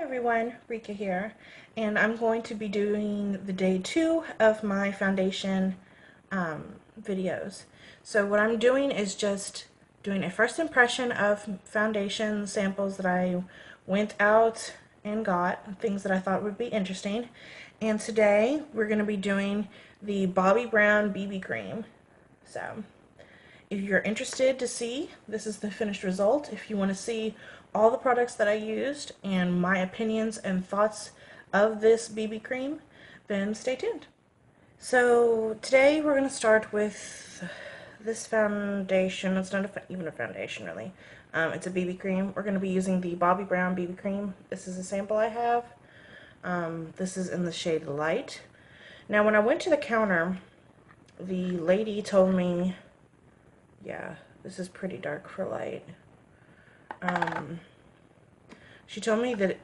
Hi everyone, Rika here, and I'm going to be doing the day 2 of my foundation videos. So what I'm doing is just doing a first impression of foundation samples that I went out and got, things that I thought would be interesting. And today we're going to be doing the Bobbi Brown BB cream. So if you're interested to see, this is the finished result. If you want to see all the products that I used and my opinions and thoughts of this BB cream, then stay tuned. So today we're going to start with this foundation. It's not even a foundation really. It's a BB cream. We're going to be using the Bobbi Brown BB cream. This is a sample I have. This is in the shade Light. Now when I went to the counter, the lady told me, yeah, this is pretty dark for light. She told me that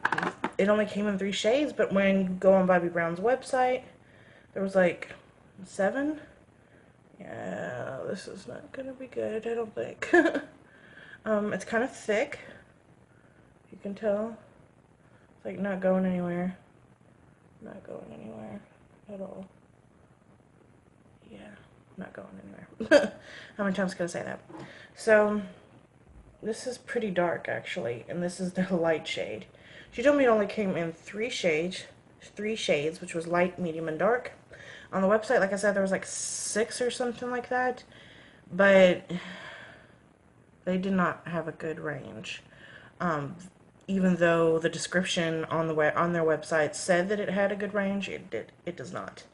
it only came in 3 shades, but when you go on Bobbi Brown's website, there was like 7. Yeah, this is not gonna be good, I don't think. It's kind of thick. You can tell. It's like not going anywhere. Not going anywhere at all. Yeah, not going anywhere. How many times can I say that? So, this is pretty dark actually, and this is the light shade. She told me it only came in 3 shades, which was light, medium, and dark. On the website, like I said, there was like 6 or something like that, but they did not have a good range. Even though the description on their website said that it had a good range, it does not.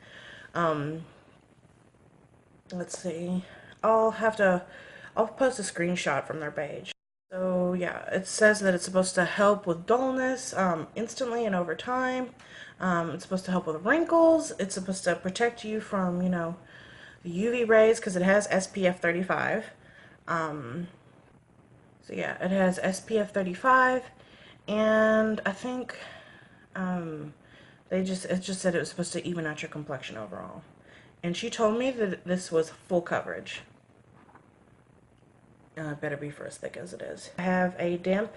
Let's see. I'll post a screenshot from their page. So yeah, it says that it's supposed to help with dullness instantly and over time. It's supposed to help with wrinkles. It's supposed to protect you from, the UV rays because it has SPF 35. So yeah, it has SPF 35, and I think it just said it was supposed to even out your complexion overall. And she told me that this was full coverage. Better be for as thick as it is. I have a damp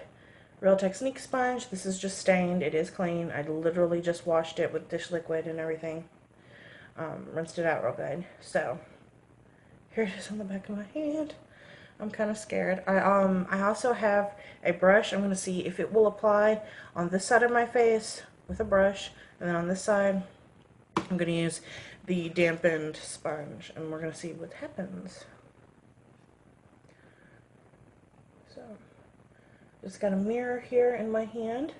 Real Technique sponge. This is just stained. It is clean. I literally just washed it with dish liquid and everything. Rinsed it out real good. So, here it is on the back of my hand. I'm kind of scared. I also have a brush. I'm going to see if it will apply on this side of my face with a brush. And then on this side, I'm going to use the dampened sponge. And we're going to see what happens. So, just got a mirror here in my hand.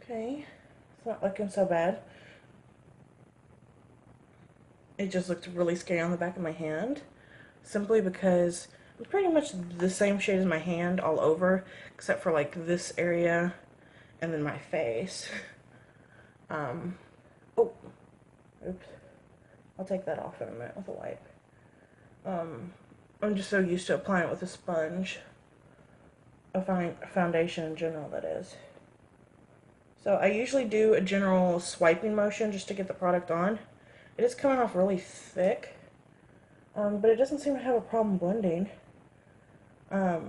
Okay, it's not looking so bad. It just looked really scary on the back of my hand, simply because it's pretty much the same shade as my hand all over, except for like this area and then my face. Oh, oops. I'll take that off in a minute with a wipe. I'm just so used to applying it with a sponge. A foundation in general, that is. So I usually do a general swiping motion just to get the product on. It is coming off really thick, but it doesn't seem to have a problem blending. So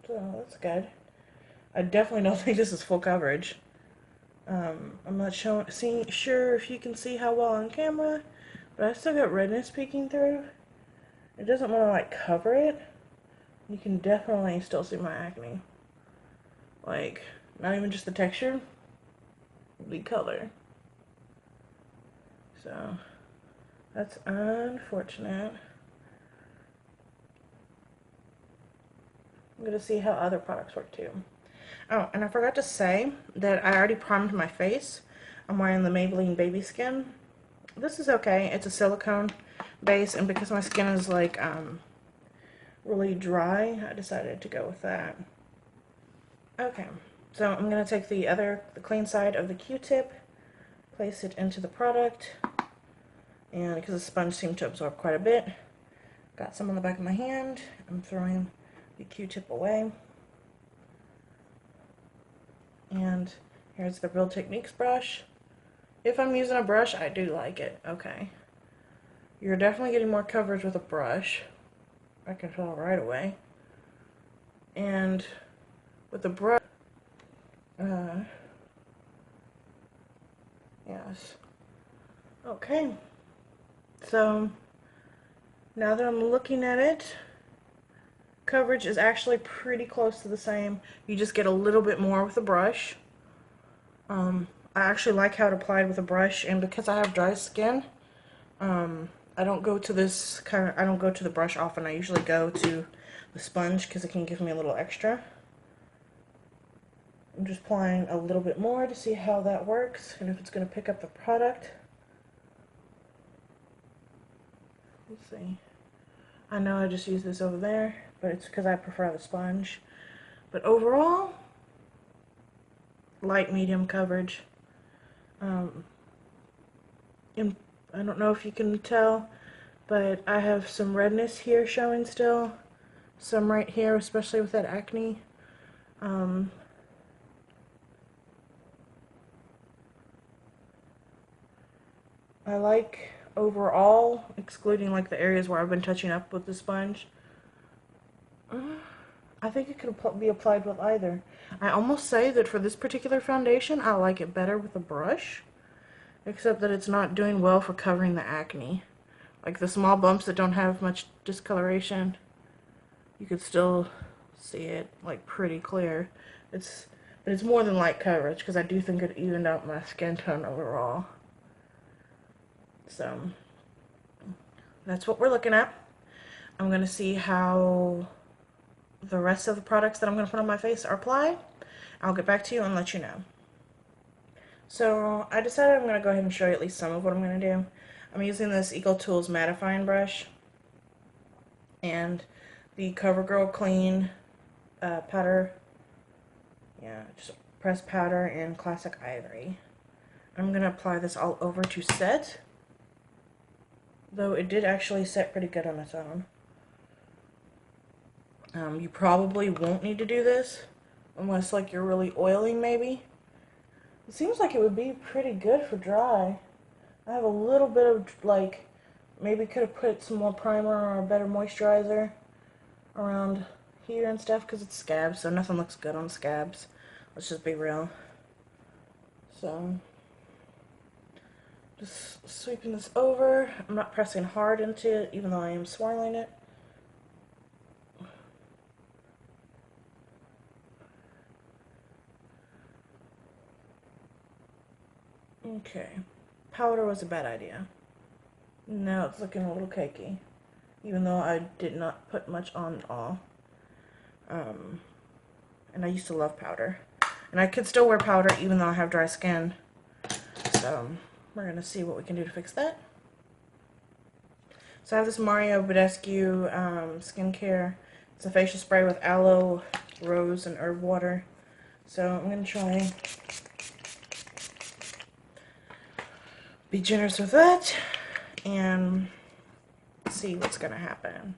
that's good. I definitely don't think this is full coverage. I'm not sure if you can see how well on camera, but I still got redness peeking through. It doesn't want to like cover it. You can definitely still see my acne. Like, not even just the texture, the color. So, that's unfortunate. I'm going to see how other products work too. Oh, and I forgot to say that I already primed my face. I'm wearing the Maybelline Baby Skin. This is okay. It's a silicone base, and because my skin is like, really dry, I decided to go with that. Okay, so I'm going to take the clean side of the Q-tip, place it into the product, and because the sponge seemed to absorb quite a bit, got some on the back of my hand. I'm throwing the Q-tip away. And here's the Real Techniques brush. If I'm using a brush, I do like it. Okay. You're definitely getting more coverage with a brush. I can tell right away. And with the brush, Yes. Okay. So now that I'm looking at it, coverage is actually pretty close to the same. You just get a little bit more with a brush. I actually like how it applied with a brush, and because I have dry skin, I don't go to I don't go to the brush often. I usually go to the sponge because it can give me a little extra. I'm just applying a little bit more to see how that works and if it's going to pick up the product. Let's see. I know I just used this over there, but it's because I prefer the sponge. But overall, light medium coverage. And I don't know if you can tell, but I have some redness here showing still. Some right here, especially with that acne. I like overall, excluding like the areas where I've been touching up with the sponge, I think it could be applied with either. I almost say that for this particular foundation, I like it better with a brush, except that it's not doing well for covering the acne. Like the small bumps that don't have much discoloration, you could still see it like pretty clear. But it's more than light coverage because I do think it evened out my skin tone overall. So that's what we're looking at. I'm going to see how the rest of the products that I'm going to put on my face are applied. I'll get back to you and let you know. So I decided I'm going to go ahead and show you at least some of what I'm going to do. I'm using this Eco Tools mattifying brush and the CoverGirl Clean powder. Yeah, just pressed powder in Classic Ivory. I'm going to apply this all over to set, though it did actually set pretty good on its own. You probably won't need to do this unless like you're really oily maybe. It seems like it would be pretty good for dry. I have a little bit of like, maybe could have put some more primer or a better moisturizer around here and stuff because it's scabs, so nothing looks good on scabs. Let's just be real. So just sweeping this over. I'm not pressing hard into it even though I am swirling it. Okay, powder was a bad idea. Now it's looking a little cakey, even though I did not put much on at all. And I used to love powder. And I could still wear powder even though I have dry skin. So we're going to see what we can do to fix that. So I have this Mario Badescu skincare. It's a facial spray with aloe, rose, and herb water. So I'm going to try be generous with that and see what's going to happen.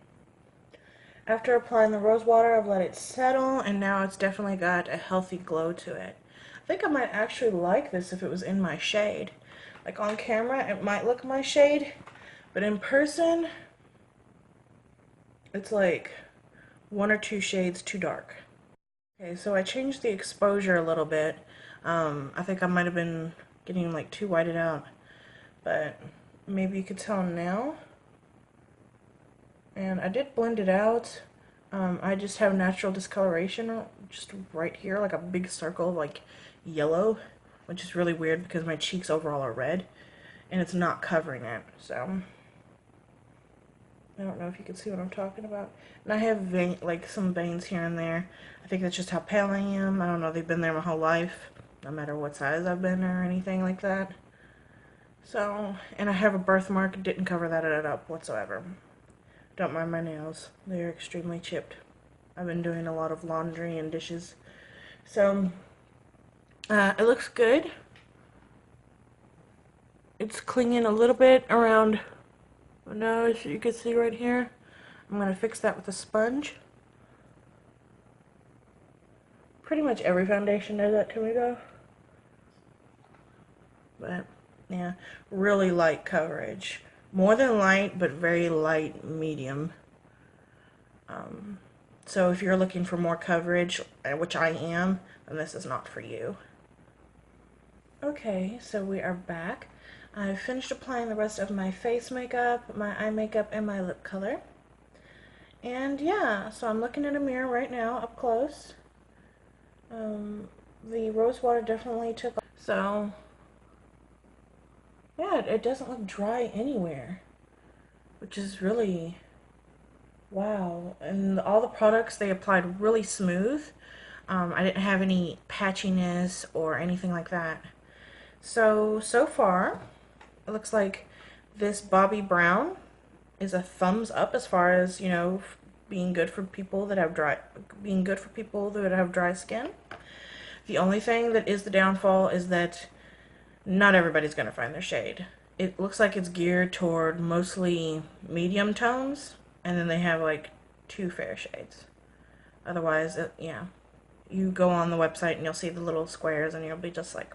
After applying the rose water, I've let it settle, and now it's definitely got a healthy glow to it. I think I might actually like this if it was in my shade. Like on camera, it might look my shade, but in person, it's like 1 or 2 shades too dark. Okay, so I changed the exposure a little bit. I think I might have been getting like too whited out, but maybe you could tell now. And I did blend it out. I just have natural discoloration just right here, like a big circle of like yellow, which is really weird because my cheeks overall are red and it's not covering it. So I don't know if you can see what I'm talking about. And I have like some veins here and there. I think that's just how pale I am. I don't know, they've been there my whole life, no matter what size I've been or anything like that. So, and I have a birthmark, didn't cover that up whatsoever. Don't mind my nails. They're extremely chipped. I've been doing a lot of laundry and dishes. So, it looks good. It's clinging a little bit around my nose, you can see right here. I'm going to fix that with a sponge. Pretty much every foundation does that to me though. But, yeah, really light coverage. More than light, but very light medium. So if you're looking for more coverage, which I am, then this is not for you. Okay, so we are back. I've finished applying the rest of my face makeup, my eye makeup, and my lip color. And yeah, so I'm looking in a mirror right now, up close. The rose water definitely took off. So, yeah, it doesn't look dry anywhere, which is really, wow. And all the products, they applied really smooth. I didn't have any patchiness or anything like that. So far, it looks like this Bobbi Brown is a thumbs up as far as, you know, being good for people that have dry skin. The only thing that is the downfall is that not everybody's going to find their shade. It looks like it's geared toward mostly medium tones, and then they have like 2 fair shades. Otherwise, yeah, you go on the website and you'll see the little squares and you'll be just like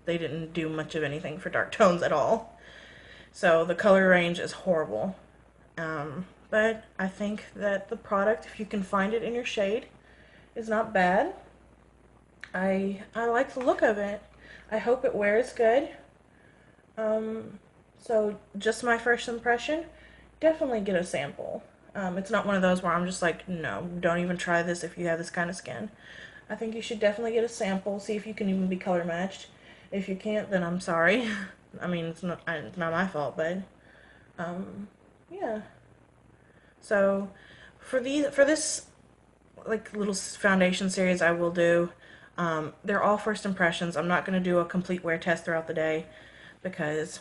they didn't do much of anything for dark tones at all. So the color range is horrible. But I think that the product, if you can find it in your shade, is not bad. I like the look of it. I hope it wears good. So just my first impression, definitely get a sample. It's not one of those where I'm just like, no, don't even try this if you have this kind of skin. I think you should definitely get a sample, see if you can even be color matched. If you can't, then I'm sorry. I mean, it's not my fault, but yeah. So for this like little foundation series I will do, they're all first impressions. I'm not going to do a complete wear test throughout the day because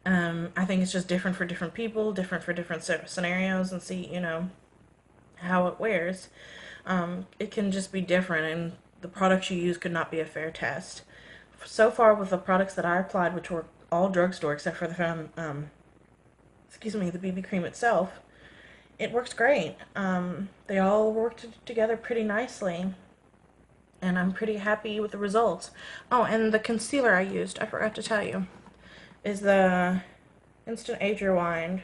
I think it's just different for different people, different for different scenarios, and see, you know, how it wears. It can just be different, and the products you use could not be a fair test. So far with the products that I applied, which were all drugstore except for the the BB cream itself, it works great. They all worked together pretty nicely, and I'm pretty happy with the results. Oh, and the concealer I used, I forgot to tell you, is the Instant Age Rewind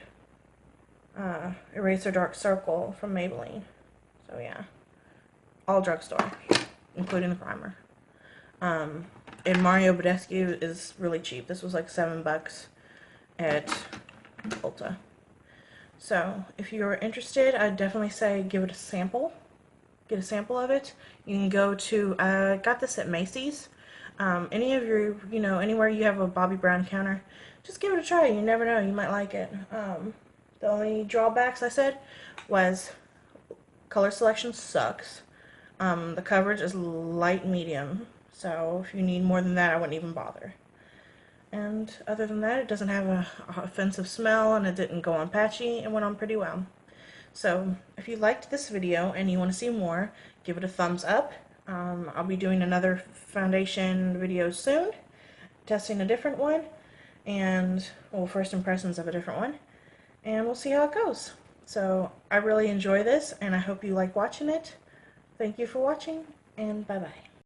Eraser Dark Circle from Maybelline. So yeah, all drugstore, including the primer. And Mario Badescu is really cheap. This was like $7 at Ulta. So if you're interested, I'd definitely say give it a sample. Get a sample of it. You can go to, I got this at Macy's. Any of your, you know, anywhere you have a Bobbi Brown counter, just give it a try. You never know, you might like it. The only drawbacks I said was color selection sucks. The coverage is light medium, so if you need more than that, I wouldn't even bother. And other than that, it doesn't have a offensive smell, and it didn't go on patchy. It went on pretty well. So if you liked this video and you want to see more, give it a thumbs up. I'll be doing another foundation video soon, testing a different one, and, well, first impressions of a different one, and we'll see how it goes. So I really enjoy this, and I hope you like watching it. Thank you for watching, and bye-bye.